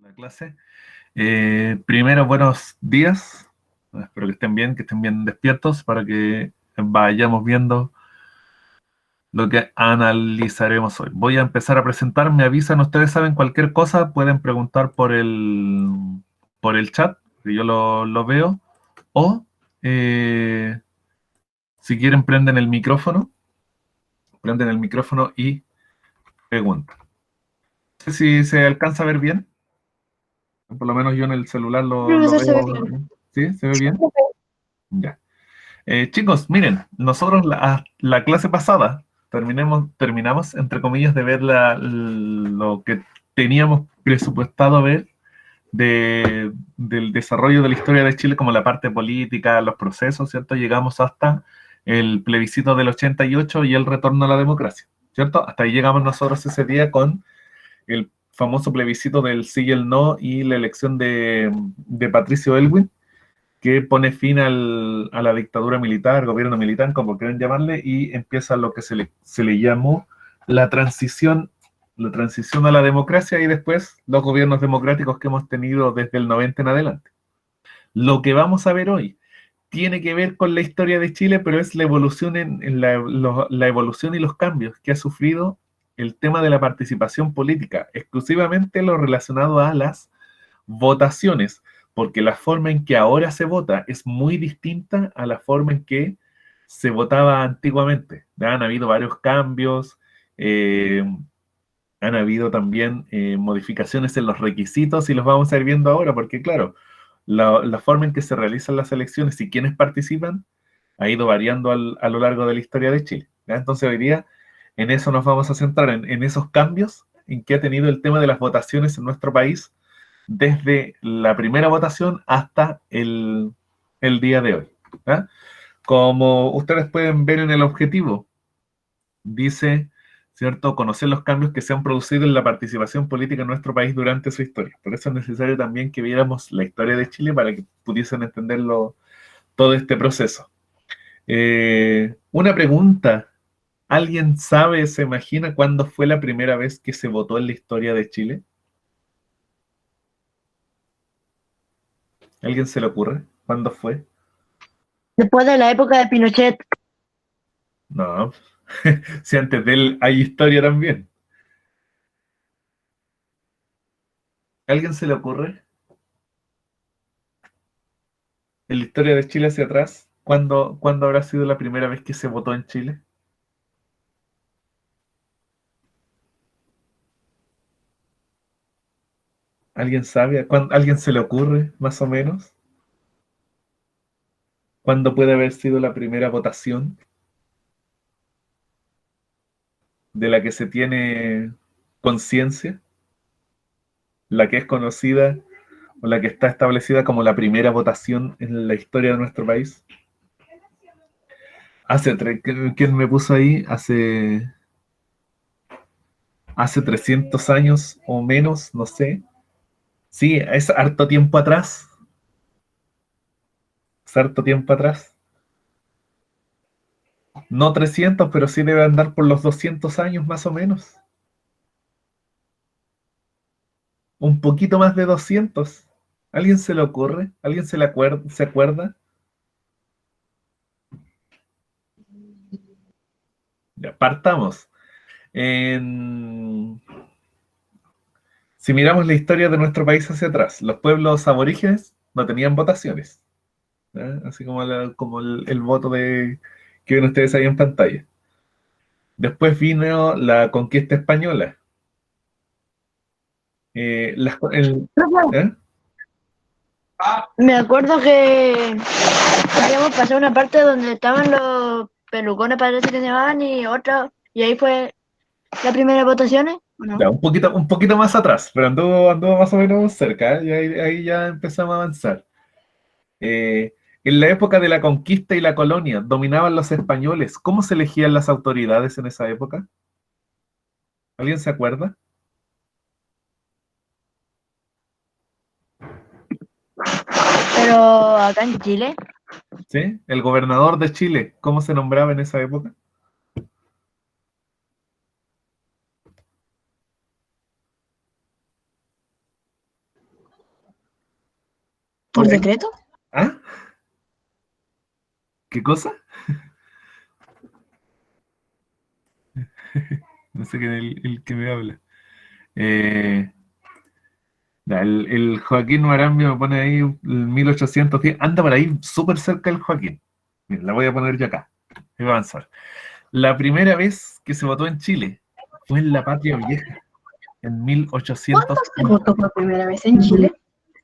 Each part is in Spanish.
la clase. Primero, buenos días. Espero que estén bien despiertos para que vayamos viendo lo que analizaremos hoy. Voy a empezar a presentar. Me avisan, ustedes saben cualquier cosa, pueden preguntar por el chat, que yo lo veo, o si quieren prenden el micrófono y preguntan. No sé si se alcanza a ver bien. Por lo menos yo en el celular lo Profesor, se ve veo. bien. ¿Sí? ¿Se ve bien? Ya. Chicos, miren, nosotros la clase pasada terminamos, entre comillas, de ver lo que teníamos presupuestado ver del desarrollo de la historia de Chile, como la parte política, los procesos, ¿cierto? Llegamos hasta el plebiscito del 88 y el retorno a la democracia, ¿cierto? Hasta ahí llegamos nosotros ese día con el famoso plebiscito del sí y el no y la elección de Patricio Elwin, que pone fin a la dictadura militar, gobierno militar, como quieran llamarle, y empieza lo que se le llamó la transición a la democracia y después los gobiernos democráticos que hemos tenido desde el 90 en adelante. Lo que vamos a ver hoy tiene que ver con la historia de Chile, pero es la evolución la evolución y los cambios que ha sufrido el tema de la participación política, exclusivamente lo relacionado a las votaciones, porque la forma en que ahora se vota es muy distinta a la forma en que se votaba antiguamente. Han habido varios cambios, eh, han habido también modificaciones en los requisitos y los vamos a ir viendo ahora, porque claro, la forma en que se realizan las elecciones y quienes participan ha ido variando a lo largo de la historia de Chile. ¿Ya? Entonces hoy día en eso nos vamos a centrar, en esos cambios en que ha tenido el tema de las votaciones en nuestro país desde la primera votación hasta el día de hoy. ¿Ya? Como ustedes pueden ver en el objetivo, dice, ¿cierto?, conocer los cambios que se han producido en la participación política en nuestro país durante su historia. Por eso es necesario también que viéramos la historia de Chile para que pudiesen entenderlo todo este proceso. Una pregunta, ¿alguien sabe, se imagina cuándo fue la primera vez que se votó en la historia de Chile? ¿Alguien se le ocurre? ¿Cuándo fue? Después de la época de Pinochet, No, si antes de él hay historia también. ¿Alguien se le ocurre? En la historia de Chile hacia atrás, ¿cuándo habrá sido la primera vez que se votó en Chile? ¿Alguien sabe? ¿Alguien se le ocurre, más o menos? ¿Cuándo puede haber sido la primera votación de la que se tiene conciencia? La que es conocida o la que está establecida como la primera votación en la historia de nuestro país. ¿Quién me puso ahí? Hace 300 años o menos, no sé. Sí, es harto tiempo atrás. Es harto tiempo atrás. No 300, pero sí debe andar por los 200 años más o menos. Un poquito más de 200. ¿Alguien se le ocurre? ¿Alguien se acuerda? Ya, partamos. En- Si miramos la historia de nuestro país hacia atrás, los pueblos aborígenes no tenían votaciones. ¿Ya? Así como, como el voto que ven ustedes ahí en pantalla. Después vino la conquista española. Eh, las- el- ¿Eh? me acuerdo que habíamos pasado una parte donde estaban los pelucones, parece que se llamaban, y otra, y ahí fue la primera votaciones, ¿o no? Ya, un poquito más atrás, pero anduvo más o menos cerca, ¿eh? Y ahí ya empezamos a avanzar. Eh, en la época de la conquista y la colonia, dominaban los españoles. ¿Cómo se elegían las autoridades en esa época? ¿Alguien se acuerda? Pero acá en Chile, ¿Sí? El gobernador de Chile, ¿cómo se nombraba en esa época? ¿Por decreto? ¿Ah? ¿Qué cosa? No sé quién es el que me habla. El Joaquín Marambio me pone ahí el 1810. Anda por ahí súper cerca el Joaquín. Mira, la voy a poner yo acá. Voy a avanzar. La primera vez que se votó en Chile fue en la Patria Vieja, en ¿Cuándo 1800. se votó por primera vez en Chile?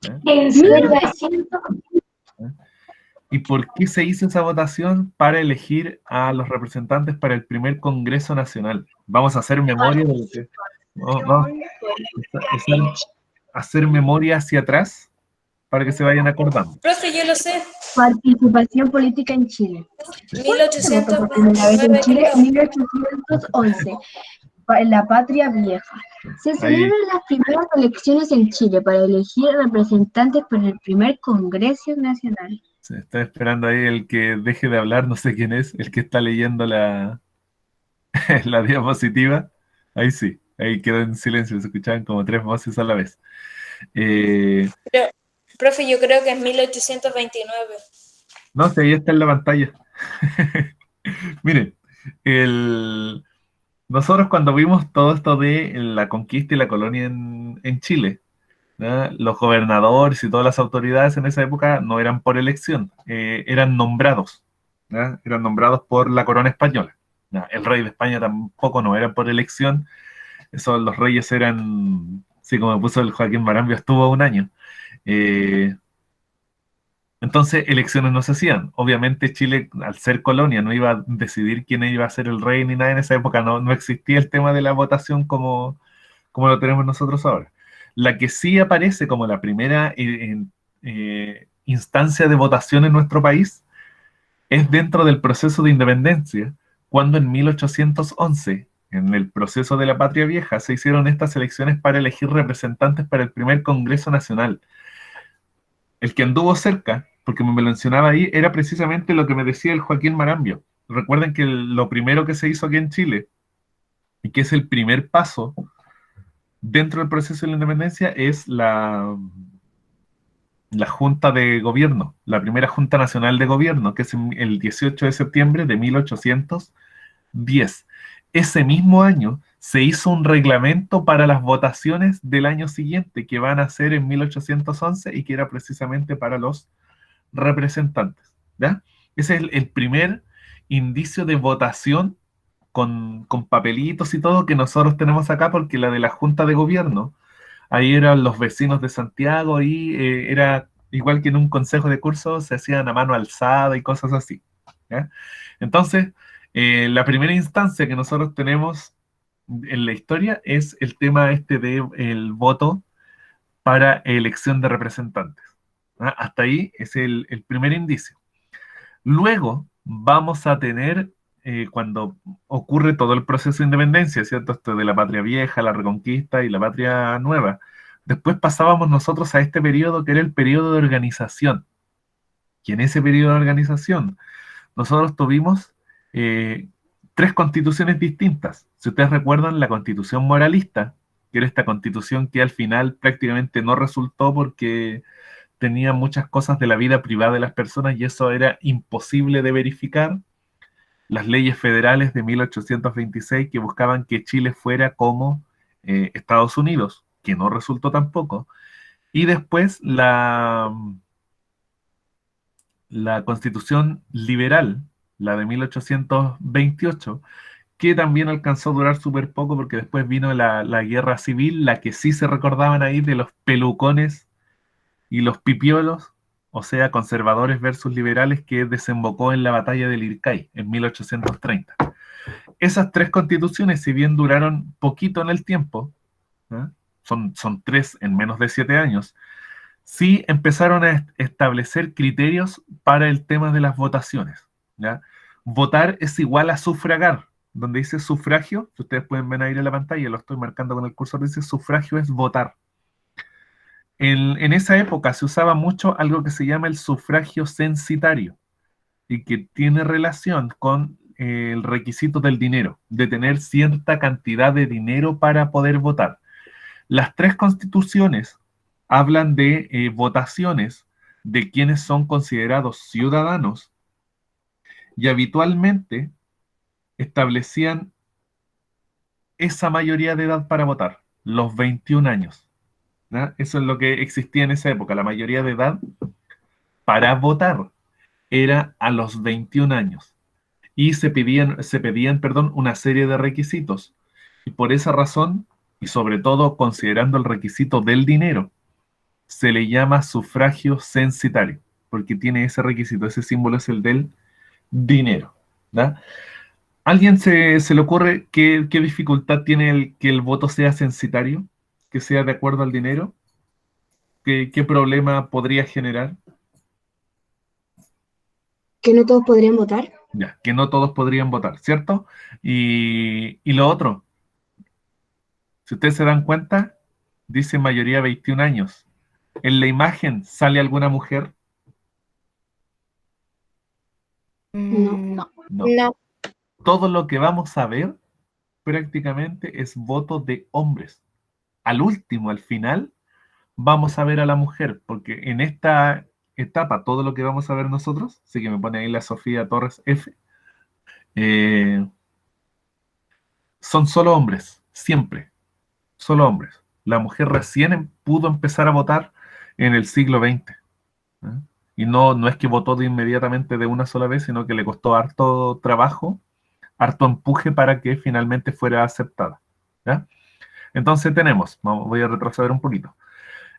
¿Eh? En 1900. ¿Eh? ¿Y por qué se hizo esa votación? Para elegir a los representantes para el primer Congreso Nacional. Vamos a hacer memoria de lo que... Vamos a hacer memoria hacia atrás para que se vayan acordando. Profe, yo lo sé. Participación política en Chile. ¿Cuándo se votó por primera vez en 1829, Chile? creo. 1811, en la Patria Vieja. Se Ahí, celebran las primeras elecciones en Chile para elegir representantes para el primer Congreso Nacional. se está esperando ahí el que deje de hablar, no sé quién es, el que está leyendo la diapositiva. Ahí sí, ahí quedó en silencio, se escuchaban como 3 voces a la vez. Pero, profe, yo creo que es 1829. No sé, ahí está en la pantalla. Miren, nosotros cuando vimos todo esto de la conquista y la colonia en Chile, ¿ya? Los gobernadores y todas las autoridades en esa época no eran por elección, eran nombrados, ¿ya? Eran nombrados por la corona española. ¿Ya? El rey de España tampoco no era por elección, eso, los reyes eran, sí, como puso el Joaquín Marambio, estuvo un año. Eh, entonces, elecciones no se hacían. Obviamente Chile, al ser colonia, no iba a decidir quién iba a ser el rey ni nada en esa época, no existía el tema de la votación como lo tenemos nosotros ahora. La que sí aparece como la primera instancia de votación en nuestro país es dentro del proceso de independencia, cuando en 1811, en el proceso de la Patria Vieja, se hicieron estas elecciones para elegir representantes para el primer Congreso Nacional. El que anduvo cerca, porque me mencionaba ahí, era precisamente lo que me decía el Joaquín Marambio. Recuerden que lo primero que se hizo aquí en Chile, y que es el primer paso dentro del proceso de la independencia, es la Junta de Gobierno, la primera Junta Nacional de Gobierno, que es el 18 de septiembre de 1810. Ese mismo año se hizo un reglamento para las votaciones del año siguiente, que van a ser en 1811 y que era precisamente para los representantes. ¿Ya? Ese es el primer indicio de votación con papelitos y todo que nosotros tenemos acá, porque la de la Junta de Gobierno, ahí eran los vecinos de Santiago y era igual que en un consejo de curso, se hacían a mano alzada y cosas así. ¿Ya? Entonces, la primera instancia que nosotros tenemos en la historia es el tema este del voto para elección de representantes. ¿Ya? Hasta ahí es el primer indicio. Luego vamos a tener, cuando ocurre todo el proceso de independencia, ¿cierto? Esto de la patria vieja, la reconquista y la patria nueva. Después pasábamos nosotros a este periodo que era el periodo de organización. Y en ese periodo de organización nosotros tuvimos 3 constituciones distintas. Si ustedes recuerdan, la constitución moralista, que era esta constitución que al final prácticamente no resultó porque tenía muchas cosas de la vida privada de las personas y eso era imposible de verificar. Las leyes federales de 1826 que buscaban que Chile fuera como Estados Unidos, que no resultó tampoco. Y después la constitución liberal, la de 1828, que también alcanzó a durar súper poco porque después vino la guerra civil, la que sí se recordaban ahí de los pelucones y los pipiolos, o sea, conservadores versus liberales, que desembocó en la batalla del Ircay en 1830. Esas 3 constituciones, si bien duraron poquito en el tiempo, ¿eh? son 3 en menos de 7 años, sí empezaron a establecer criterios para el tema de las votaciones. ¿Ya? Votar es igual a sufragar. Donde dice sufragio, que ustedes pueden ver ahí en la pantalla, lo estoy marcando con el cursor, dice sufragio es votar. En esa época se usaba mucho algo que se llama el sufragio censitario y que tiene relación con el requisito del dinero, de tener cierta cantidad de dinero para poder votar. Las 3 constituciones hablan de votaciones de quienes son considerados ciudadanos y habitualmente establecían esa mayoría de edad para votar, los 21 años. ¿Ya? Eso es lo que existía en esa época. La mayoría de edad para votar era a los 21 años. Y se pedían, perdón, una serie de requisitos. Y por esa razón, y sobre todo considerando el requisito del dinero, se le llama sufragio censitario, porque tiene ese requisito, ese símbolo es el del dinero. ¿Ya? ¿Alguien se le ocurre qué dificultad tiene que el voto sea censitario? Que sea de acuerdo al dinero. ¿Qué problema podría generar? Que no todos podrían votar. Ya, que no todos podrían votar, ¿cierto? Y lo otro, si ustedes se dan cuenta, dice mayoría 21 años. ¿En la imagen sale alguna mujer? No. No. No. No. Todo lo que vamos a ver prácticamente es voto de hombres. Al último, al final, vamos a ver a la mujer, porque en esta etapa, todo lo que vamos a ver nosotros, sí que me pone ahí la Sofía Torres F, eh, son solo hombres, siempre, solo hombres. La mujer recién pudo empezar a votar en el siglo XX. ¿Eh? Y no es que votó de inmediatamente de una sola vez, sino que le costó harto trabajo, harto empuje para que finalmente fuera aceptada. ¿Ya? Entonces voy a retroceder un poquito.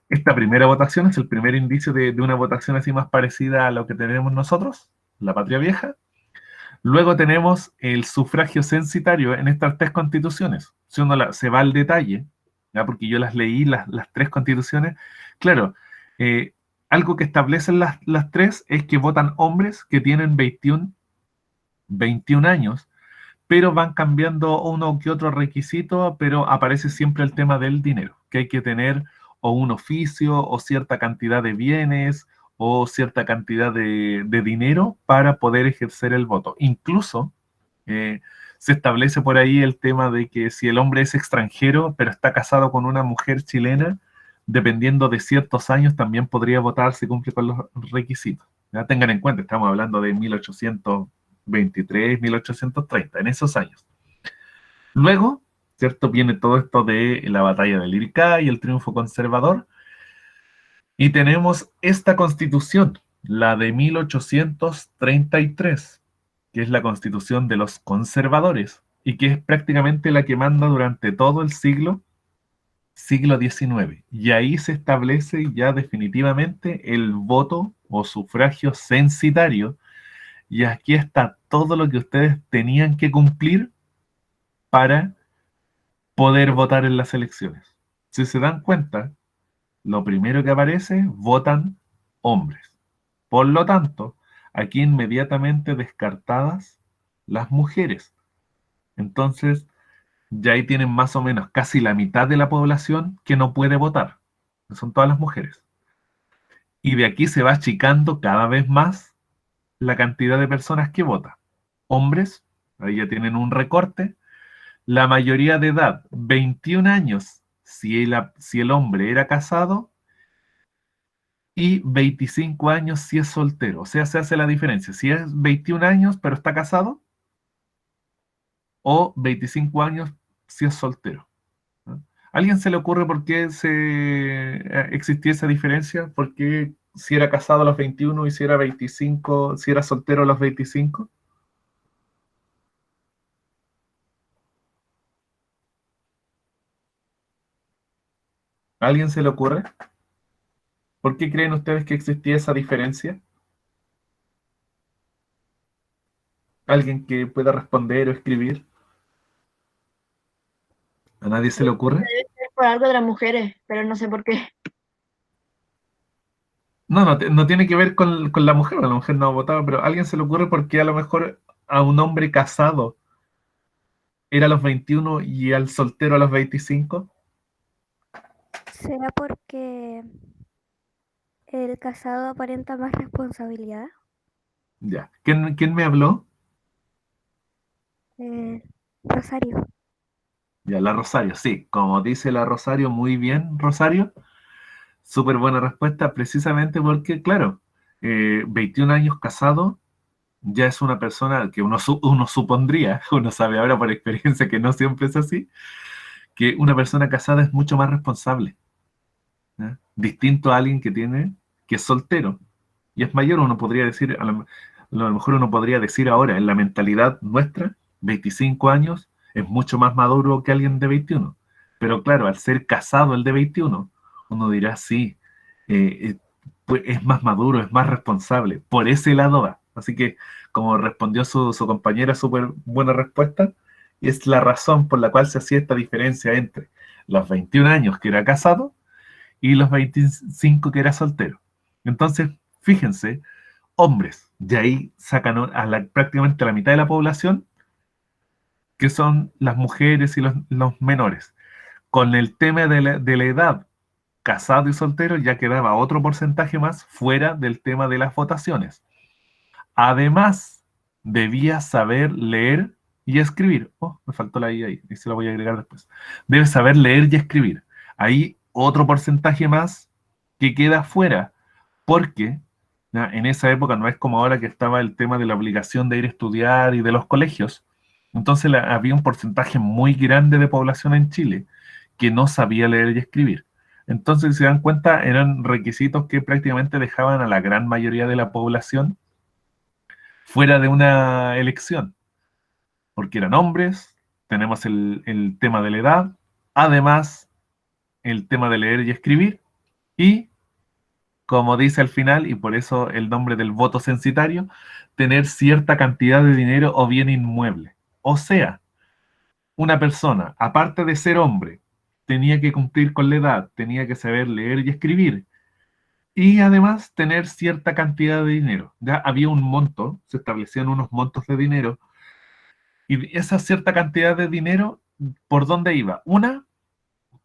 Esta primera votación es el primer indicio de una votación así más parecida a lo que tenemos nosotros, la patria vieja. Luego tenemos el sufragio censitario en estas tres constituciones. Si uno se va al detalle, ¿ya? Porque yo las leí, las tres constituciones, claro, eh, algo que establecen las tres es que votan hombres que tienen 21 años, pero van cambiando uno que otro requisito, pero aparece siempre el tema del dinero, que hay que tener o un oficio o cierta cantidad de bienes o cierta cantidad de dinero para poder ejercer el voto. Incluso eh, se establece por ahí el tema de que si el hombre es extranjero, pero está casado con una mujer chilena, dependiendo de ciertos años, también podría votar si cumple con los requisitos. Ya tengan en cuenta, estamos hablando de 1823, 1830, en esos años. Luego, ¿cierto? Viene todo esto de la batalla del Liricá y el triunfo conservador, y tenemos esta constitución, la de 1833, que es la constitución de los conservadores y que es prácticamente la que manda durante todo el siglo XIX. Y ahí se establece ya definitivamente el voto o sufragio censitario. Y aquí está todo lo que ustedes tenían que cumplir para poder votar en las elecciones. Si se dan cuenta, lo primero que aparece, votan hombres. Por lo tanto, aquí inmediatamente descartadas las mujeres. Entonces, ya ahí tienen más o menos casi la mitad de la población que no puede votar, que son todas las mujeres. Y de aquí se va achicando cada vez más la cantidad de personas que votan. Hombres, ahí ya tienen un recorte. La mayoría de edad, 21 años, si el hombre era casado, y 25 años si es soltero. O sea, se hace la diferencia. Si es 21 años pero está casado, o 25 años si es soltero. ¿No? ¿A alguien se le ocurre por qué existía esa diferencia? ¿Por qué si era casado a los 21 y si era 25, si era soltero a los 25? ¿A alguien se le ocurre? ¿Por qué creen ustedes que existía esa diferencia? ¿Alguien que pueda responder o escribir? ¿A nadie se le ocurre? Debe ser por algo de las mujeres, pero no sé por qué. No tiene que ver con la mujer no votaba, pero ¿a alguien se le ocurre por qué a lo mejor a un hombre casado era a los 21 y al soltero a los 25? ¿Será porque el casado aparenta más responsabilidad? Ya. ¿Quién me habló? Rosario. Ya, la Rosario, sí. Como dice la Rosario, muy bien, Rosario. Súper buena respuesta, precisamente porque, claro, 21 años casado ya es una persona que uno supondría, uno sabe ahora por experiencia que no siempre es así, que una persona casada es mucho más responsable, ¿ya? Distinto a alguien que es soltero y es mayor. Uno podría decir, a lo mejor uno podría decir ahora, en la mentalidad nuestra, 25 años es mucho más maduro que alguien de 21. Pero claro, al ser casado el de 21, uno dirá, sí, pues es más maduro, es más responsable. Por ese lado va. Así que, como respondió su compañera, súper buena respuesta, y es la razón por la cual se hacía esta diferencia entre los 21 años que era casado y los 25 que era soltero. Entonces, fíjense, hombres, de ahí sacan prácticamente la mitad de la población, que son las mujeres y los menores. Con el tema de la edad, casado y soltero, ya quedaba otro porcentaje más fuera del tema de las votaciones. Además, debía saber leer y escribir. Oh, me faltó la I ahí, y se la voy a agregar después. Debe saber leer y escribir. Ahí otro porcentaje más que queda fuera, porque ¿ya? En esa época no es como ahora que estaba el tema de la obligación de ir a estudiar y de los colegios. Entonces había un porcentaje muy grande de población en Chile que no sabía leer y escribir. Entonces, si se dan cuenta, eran requisitos que prácticamente dejaban a la gran mayoría de la población fuera de una elección, porque eran hombres, tenemos el tema de la edad, además el tema de leer y escribir, y como dice al final, y por eso el nombre del voto censitario, tener cierta cantidad de dinero o bien inmueble. O sea, una persona, aparte de ser hombre, tenía que cumplir con la edad, tenía que saber leer y escribir, y además tener cierta cantidad de dinero. Ya había un monto, se establecían unos montos de dinero, y esa cierta cantidad de dinero, ¿por dónde iba? Una,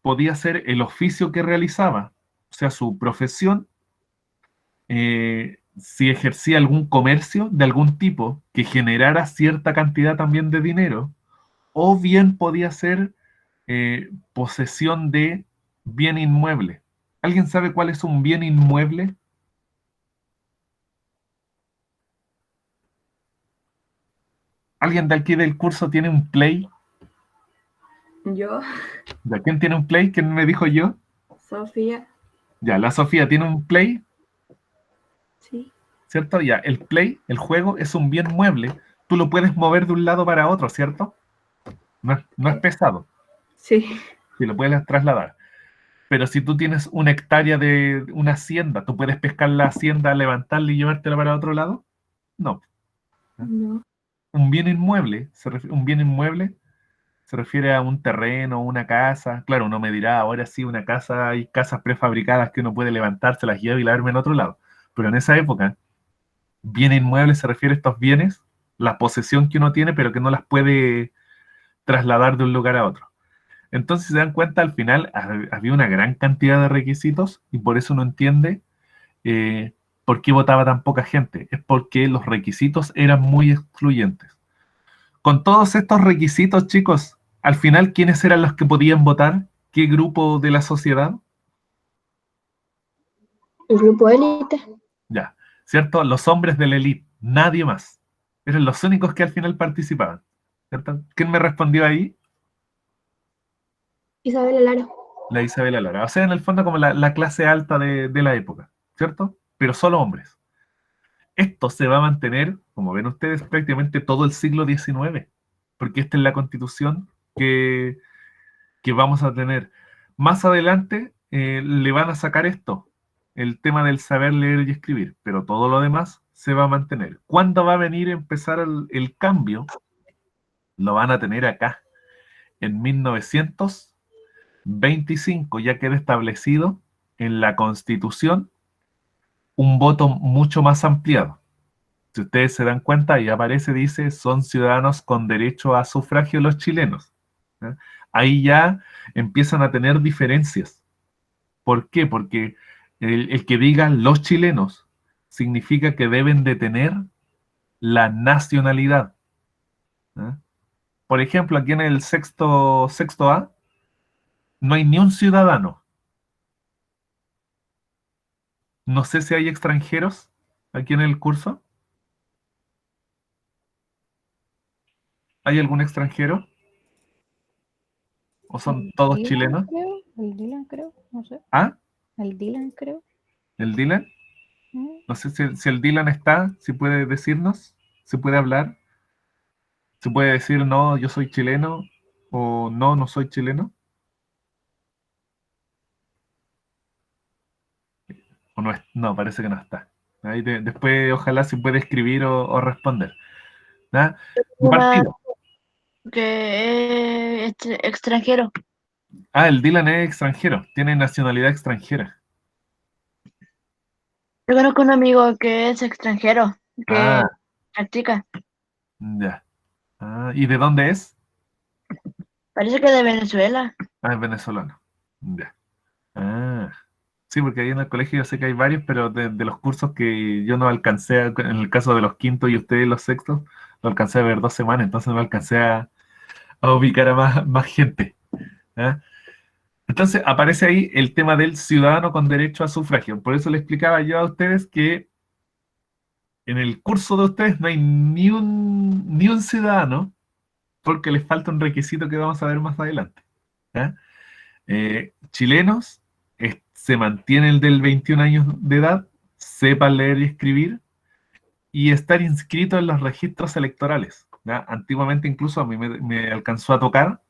podía ser el oficio que realizaba, o sea, su profesión, si ejercía algún comercio de algún tipo que generara cierta cantidad también de dinero, o bien podía ser posesión de bien inmueble. ¿Alguien sabe cuál es un bien inmueble? ¿Alguien de aquí del curso tiene un Play? Yo, ¿Ya quién tiene un Play? ¿Quién me dijo yo? Sofía, Ya, la Sofía tiene un Play, sí, ¿cierto? Ya, el Play, el juego, es un bien mueble. Tú lo puedes mover de un lado para otro, ¿cierto? No es pesado, sí, si lo puedes trasladar. Pero si tú tienes una hectárea de una hacienda, ¿tú puedes pescar la hacienda, levantarla y llevártela para otro lado? No. no, Un bien inmueble se refiere a un terreno, una casa. Claro, uno me dirá, ahora sí, una casa, hay casas prefabricadas que uno puede levantarse, las lleva y la arma en otro lado. Pero en esa época, bien inmueble se refiere a estos bienes, la posesión que uno tiene, pero que no las puede trasladar de un lugar a otro. Entonces, si se dan cuenta, al final había una gran cantidad de requisitos y por eso uno entiende por qué votaba tan poca gente. Es porque los requisitos eran muy excluyentes. Con todos estos requisitos, chicos, al final, ¿quiénes eran los que podían votar? ¿Qué grupo de la sociedad? el grupo élite. Ya, ¿cierto? Los hombres de la élite, nadie más. Eran los únicos que al final participaban, ¿cierto? ¿Quién me respondió ahí? Isabela Lara. La Isabela Lara. O sea, en el fondo como la clase alta de la época, ¿cierto? Pero solo hombres. Esto se va a mantener, como ven ustedes, prácticamente todo el siglo XIX, porque esta es la constitución que vamos a tener. Más adelante le van a sacar esto, el tema del saber leer y escribir, pero todo lo demás se va a mantener. ¿Cuándo va a venir a empezar el cambio? Lo van a tener acá, en 1925, ya queda establecido en la Constitución un voto mucho más ampliado. Si ustedes se dan cuenta, ahí aparece, dice, son ciudadanos con derecho a sufragio los chilenos. ¿Ya? Ahí ya empiezan a tener diferencias. ¿Por qué? Porque el que diga los chilenos significa que deben de tener la nacionalidad. ¿Ya? Por ejemplo, aquí en el sexto A no hay ni un ciudadano. No sé si hay extranjeros aquí en el curso. ¿Hay algún extranjero? ¿O son todos chilenos? El Dylan, creo, no sé. ¿Ah? El Dylan, creo. ¿El Dylan? ¿Mm? No sé si el Dylan está, si puede decirnos, si puede hablar, si puede decir no, yo soy chileno o no, no soy chileno. O no, no, parece que no está. Ahí después, ojalá si puede escribir o responder. ¿Ya? De Una partida. que es extranjero. Ah, el Dylan es extranjero, tiene nacionalidad extranjera. Yo conozco un amigo que es extranjero, que Ah, practica. ya. Ah, ¿y de dónde es? Parece que de Venezuela. Ah, es venezolano. Ya. Ah. Sí, porque ahí en el colegio yo sé que hay varios, pero de los cursos que yo no alcancé, en el caso de los quintos y ustedes los sextos, lo alcancé a ver 2 semanas, entonces no alcancé a ubicar a más gente. ¿Ah? Entonces aparece ahí el tema del ciudadano con derecho a sufragio. Por eso le explicaba yo a ustedes que en el curso de ustedes no hay ni un ciudadano, porque les falta un requisito que vamos a ver más adelante. ¿Ya? Chilenos, se mantiene el del 21 años de edad, sepan leer y escribir y estar inscrito en los registros electorales. ¿Ya? Antiguamente incluso a mí me alcanzó a tocar,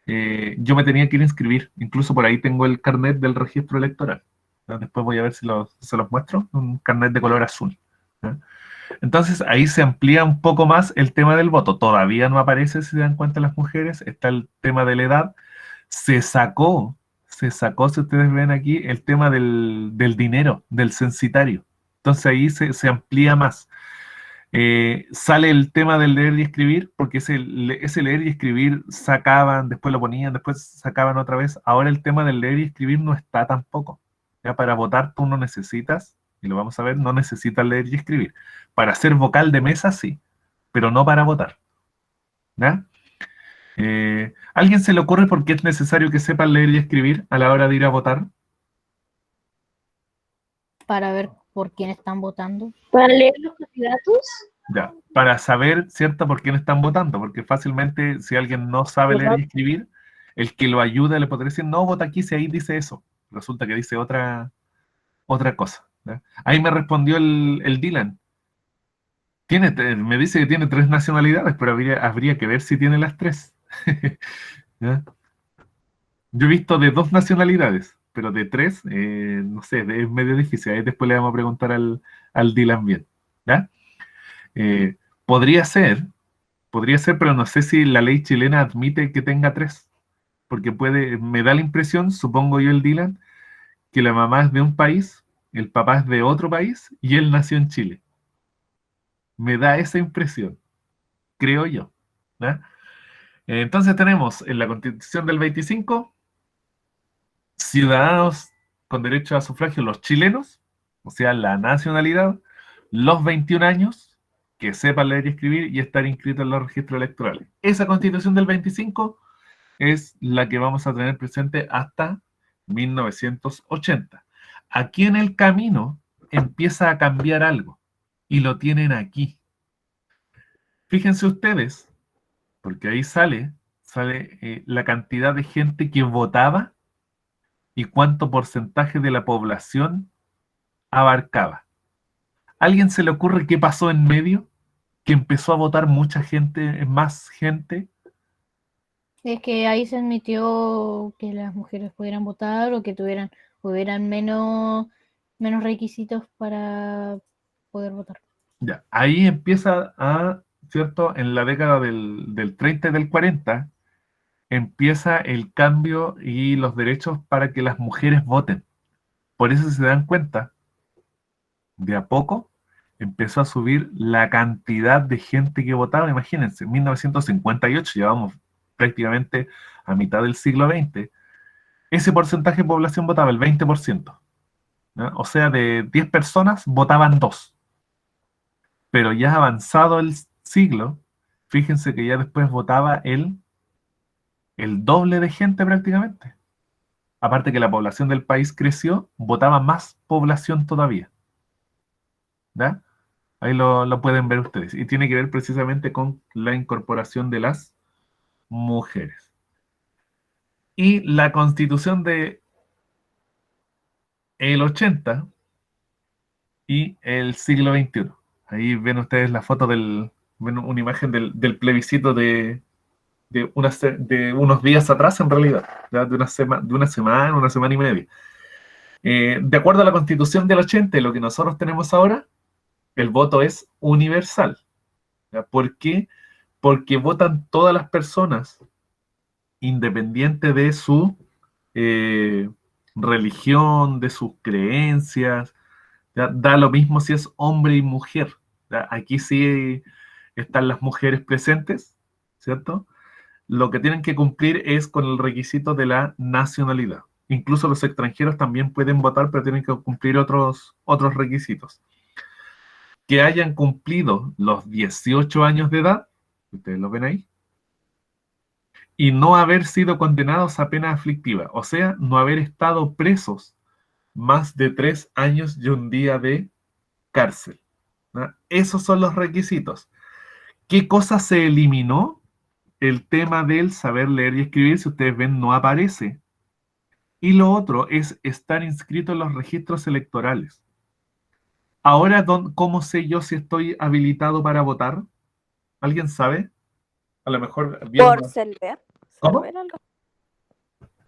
yo me tenía que ir a inscribir, incluso por ahí tengo el carnet del registro electoral. ¿Ya? Después voy a ver si se los muestro, un carnet de color azul. ¿Ya? Entonces ahí se amplía un poco más el tema del voto. Todavía no aparece, si se dan cuenta las mujeres, está el tema de la edad. Se sacó, si ustedes ven aquí, el tema del dinero, del censitario. Entonces ahí se amplía más. Sale el tema del leer y escribir, porque ese leer y escribir sacaban, después lo ponían, después sacaban otra vez. Ahora el tema del leer y escribir no está tampoco. Ya para votar tú no necesitas, y lo vamos a ver, no necesitas leer y escribir. Para ser vocal de mesa sí, pero no para votar. ¿Ya? ¿Alguien se le ocurre por qué es necesario que sepan leer y escribir a la hora de ir a votar? Para ver por quién están votando. ¿Para leer los candidatos? Ya, para saber, ¿cierto?, por quién están votando, porque fácilmente si alguien no sabe leer y escribir, el que lo ayuda le podría decir, no, vota aquí si ahí dice eso. Resulta que dice otra cosa. ¿Ya? Ahí me respondió el Dylan. Me dice que tiene 3 nacionalidades, pero habría que ver si tiene las 3. ¿Ya? Yo he visto de 2 nacionalidades, pero de 3, no sé, es medio difícil. Ahí después le vamos a preguntar al Dylan bien. ¿Ya? Eh, podría ser, pero no sé si la ley chilena admite que tenga 3, porque me da la impresión, supongo yo el Dylan, que la mamá es de un país, el papá es de otro país y él nació en Chile. Me da esa impresión, creo yo. ¿Ya? Entonces tenemos en la Constitución del 25 ciudadanos con derecho a sufragio, los chilenos, o sea, la nacionalidad, los 21 años, que sepan leer y escribir y estar inscritos en los registros electorales. Esa Constitución del 25 es la que vamos a tener presente hasta 1980. Aquí en el camino empieza a cambiar algo y lo tienen aquí. Fíjense ustedes, porque ahí sale la cantidad de gente que votaba y cuánto porcentaje de la población abarcaba. ¿Alguien se le ocurre qué pasó en medio? Que empezó a votar mucha gente, más gente. Es que ahí se admitió que las mujeres pudieran votar o que hubieran menos requisitos para poder votar. Ya, ahí empieza ¿cierto? En la década del 30 y del 40, empieza el cambio y los derechos para que las mujeres voten. Por eso, si se dan cuenta, de a poco empezó a subir la cantidad de gente que votaba. Imagínense, en 1958, llevamos prácticamente a mitad del siglo XX, ese porcentaje de población votaba el 20%. ¿Ya? O sea, de 10 personas votaban 2. Pero ya avanzado el siglo, fíjense que ya después votaba el doble de gente prácticamente. aparte que la población del país creció, votaba más población todavía. ¿Ya? Ahí lo pueden ver ustedes. Y tiene que ver precisamente con la incorporación de las mujeres. Y la constitución de el 80 y el siglo XXI. Ahí ven ustedes la foto ven una imagen del plebiscito de unos días atrás, en realidad, ¿ya? De una semana y media. De acuerdo a la constitución del 80 y lo que nosotros tenemos ahora, el voto es universal. ¿Ya? ¿Por qué? Porque votan todas las personas, independiente de su eh, religión, de sus creencias. ¿Ya? Da lo mismo si es hombre y mujer. ¿Ya? Aquí sí están las mujeres presentes, ¿cierto? Lo que tienen que cumplir es con el requisito de la nacionalidad. Incluso los extranjeros también pueden votar, pero tienen que cumplir otros requisitos. Que hayan cumplido los 18 años de edad, ustedes lo ven ahí, y no haber sido condenados a pena aflictiva, o sea, no haber estado presos más de 3 años y un día de cárcel. ¿No? Esos son los requisitos. ¿Qué cosa se eliminó? El tema del saber leer y escribir, si ustedes ven, no aparece. Y lo otro es estar inscrito en los registros electorales. Ahora, ¿cómo sé yo si estoy habilitado para votar? ¿Alguien sabe? A lo mejor Por viendo. Server. ¿Cómo? Server algo.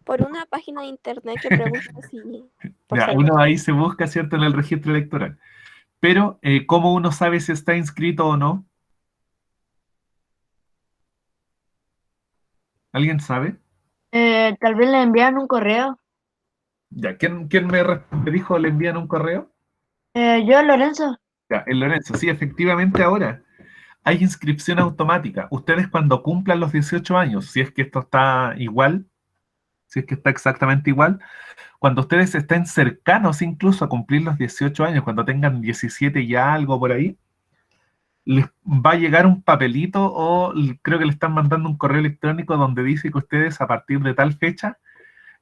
Por una página de internet que pregunta si... por Ya, Server. uno ahí se busca, ¿cierto?, en el registro electoral. Pero, ¿cómo uno sabe si está inscrito o no? ¿Alguien sabe? Tal vez le envían un correo. Ya, ¿quién me dijo le envían un correo? Yo, Lorenzo. Ya, el Lorenzo, sí, efectivamente ahora hay inscripción automática. Ustedes cuando cumplan los 18 años, si es que esto está igual, si es que está exactamente igual, cuando ustedes estén cercanos incluso a cumplir los 18 años, cuando tengan 17 y algo por ahí, les va a llegar un papelito o creo que le están mandando un correo electrónico donde dice que ustedes a partir de tal fecha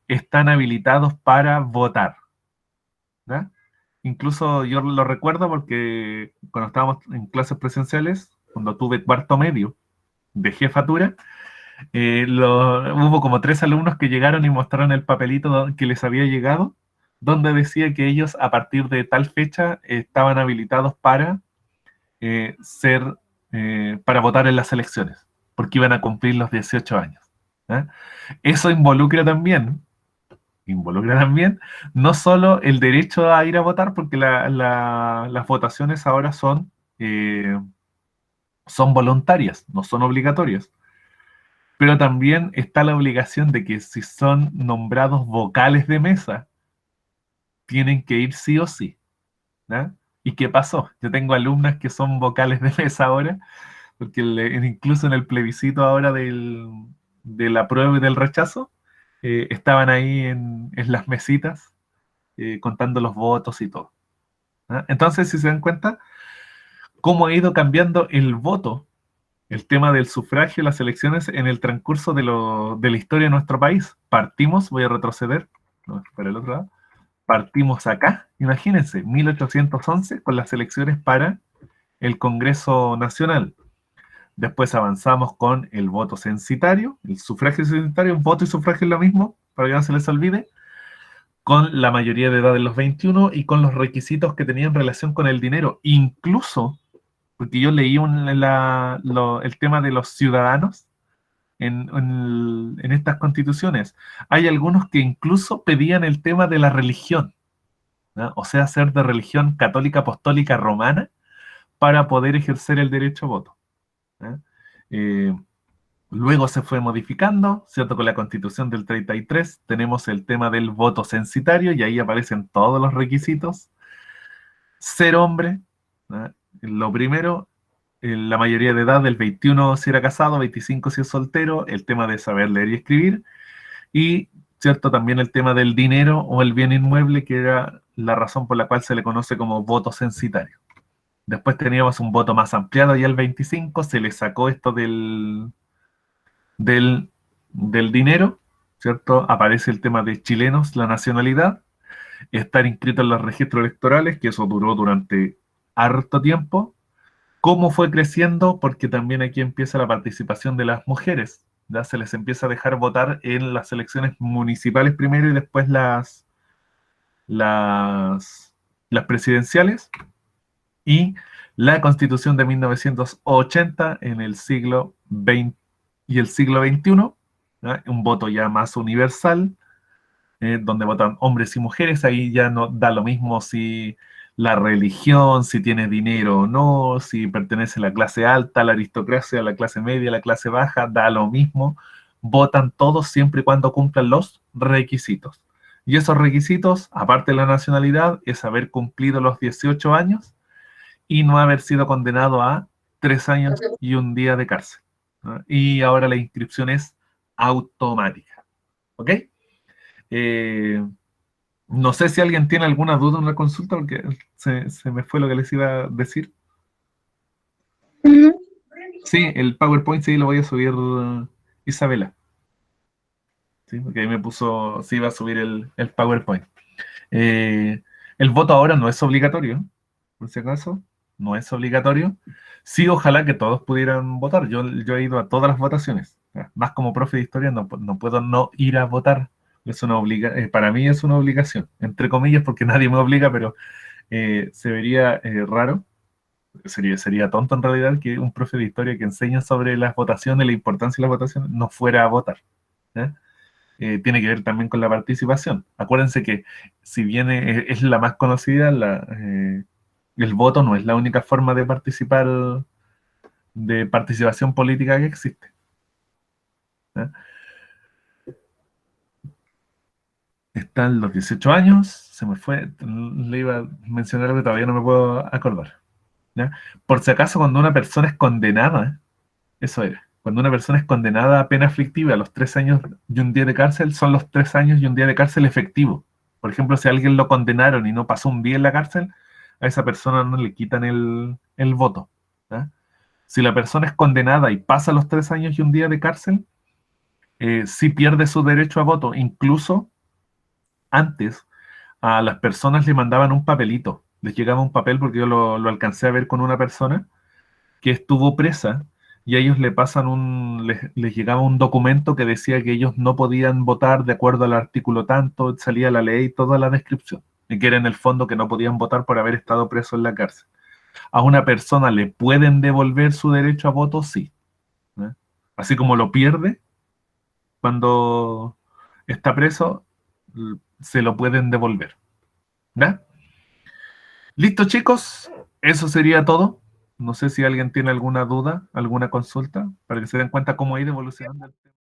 están habilitados para votar. ¿Ya? Incluso yo lo recuerdo porque cuando estábamos en clases presenciales, cuando tuve cuarto medio de jefatura, hubo como 3 alumnos que llegaron y mostraron el papelito que les había llegado, donde decía que ellos a partir de tal fecha estaban habilitados para para votar en las elecciones, porque iban a cumplir los 18 años. ¿Eh? Eso involucra también no solo el derecho a ir a votar, porque las votaciones ahora son voluntarias, no son obligatorias, pero también está la obligación de que si son nombrados vocales de mesa, tienen que ir sí o sí. ¿Ya? ¿Y qué pasó? Yo tengo alumnas que son vocales de mesa ahora, porque incluso en el plebiscito ahora de la prueba y del rechazo, estaban ahí en las mesitas contando los votos y todo. ¿Ah? Entonces, si se dan cuenta, cómo ha ido cambiando el voto, el tema del sufragio, las elecciones en el transcurso de la historia de nuestro país. Partimos, voy a retroceder, no, para el otro lado, partimos acá, imagínense, 1811 con las elecciones para el Congreso Nacional. Después avanzamos con el voto censitario, el sufragio censitario, voto y sufragio es lo mismo, para que no se les olvide, con la mayoría de edad en los 21 y con los requisitos que tenían relación con el dinero. Incluso, porque yo leí el tema de los ciudadanos en estas constituciones, hay algunos que incluso pedían el tema de la religión, ¿no? O sea, ser de religión católica apostólica romana para poder ejercer el derecho a voto. Luego se fue modificando, ¿cierto? Con la Constitución del 33 tenemos el tema del voto censitario y ahí aparecen todos los requisitos. Ser hombre, ¿no? Lo primero, la mayoría de edad del 21 si era casado, 25 si es soltero, el tema de saber leer y escribir y, ¿cierto? También el tema del dinero o el bien inmueble, que era la razón por la cual se le conoce como voto censitario. Después teníamos un voto más ampliado y al 25 se le sacó esto del dinero, ¿cierto? Aparece el tema de chilenos, la nacionalidad, estar inscrito en los registros electorales, que eso duró durante harto tiempo. ¿Cómo fue creciendo? Porque también aquí empieza la participación de las mujeres. ¿Ya? Se les empieza a dejar votar en las elecciones municipales primero y después las presidenciales. Y la Constitución de 1980 en el siglo XX y el siglo XXI, ¿ya? Un voto ya más universal, donde votan hombres y mujeres. Ahí ya no da lo mismo si la religión, si tiene dinero o no, si pertenece a la clase alta, a la aristocracia, a la clase media, a la clase baja, da lo mismo. Votan todos siempre y cuando cumplan los requisitos. Y esos requisitos, aparte de la nacionalidad, es haber cumplido los 18 años y no haber sido condenado a 3 años y un día de cárcel, ¿no? Y ahora la inscripción es automática. ¿Ok? No sé si alguien tiene alguna duda en la consulta, porque se me fue lo que les iba a decir. Sí, el PowerPoint sí lo voy a subir, Isabela. Sí, porque ahí me puso, sí iba a subir el PowerPoint. El voto ahora no es obligatorio, por si acaso, no es obligatorio. Sí, ojalá que todos pudieran votar. Yo he ido a todas las votaciones. Más como profe de historia no puedo no ir a votar. Es una para mí es una obligación, entre comillas, porque nadie me obliga, pero se vería raro. Sería tonto en realidad que un profe de historia que enseña sobre las votaciones, la importancia de las votaciones, no fuera a votar. ¿Ya? Tiene que ver también con la participación. Acuérdense que si bien es la más conocida, el voto no es la única forma de participar, de participación política que existe. ¿Ya? Están los 18 años, se me fue, le iba a mencionar algo que todavía no me puedo acordar. ¿Ya? Por si acaso, cuando una persona es condenada, eso era, cuando una persona es condenada a pena aflictiva a los 3 años y un día de cárcel, son los 3 años y un día de cárcel efectivo. Por ejemplo, si a alguien lo condenaron y no pasó un día en la cárcel, a esa persona no le quitan el voto. ¿Ya? Si la persona es condenada y pasa los 3 años y un día de cárcel, sí pierde su derecho a voto. Incluso antes a las personas le mandaban un papelito. Les llegaba un papel, porque yo lo alcancé a ver con una persona que estuvo presa, y a ellos les llegaba un documento que decía que ellos no podían votar de acuerdo al artículo tanto, salía la ley, toda la descripción, y que era en el fondo que no podían votar por haber estado preso en la cárcel. ¿A una persona le pueden devolver su derecho a voto? Sí. ¿Eh? Así como lo pierde cuando está preso, se lo pueden devolver. ¿Ya? Listo, chicos, eso sería todo. No sé si alguien tiene alguna duda, alguna consulta, para que se den cuenta cómo ir evolucionando el tema.